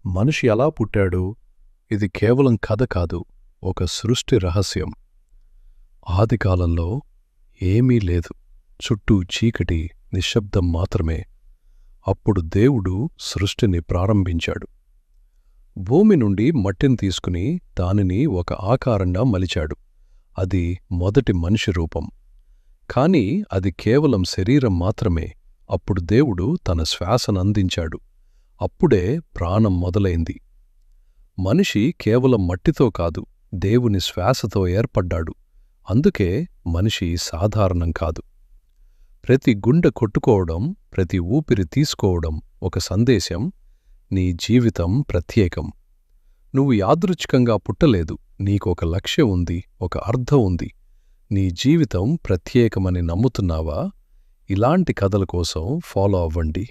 మనిషి ఎలా పుట్టాడు? ఇది కేవలం కథ కాదు, ఒక సృష్టి రహస్యం. ఆదికాలంలో ఏమీ లేదు, చుట్టూ చీకటి, నిశ్శబ్దం మాత్రమే. అప్పుడు దేవుడు సృష్టిని ప్రారంభించాడు. భూమి నుండి మట్టిని తీసుకుని దానిని ఒక ఆకారంగా మలిచాడు. అది మొదటి మనిషి రూపం. కాని అది కేవలం శరీరం మాత్రమే. అప్పుడు దేవుడు తన శ్వాసనందించాడు. అప్పుడే ప్రాణం మొదలైంది. మనిషి కేవలం మట్టితో కాదు, దేవుని శ్వాసతో ఏర్పడ్డాడు. అందుకే మనిషి సాధారణం కాదు. ప్రతి గుండె కొట్టుకోవడం, ప్రతి ఊపిరి తీసుకోవడం ఒక సందేశం: నీ జీవితం ప్రత్యేకం. నువ్వు యాదృచ్ఛికంగా పుట్టలేదు, నీకొక లక్ష్యం ఉంది, ఒక అర్థం ఉంది. నీ జీవితం ప్రత్యేకమని నమ్ముతున్నావా? ఇలాంటి కథల కోసం ఫాలో అవ్వండి.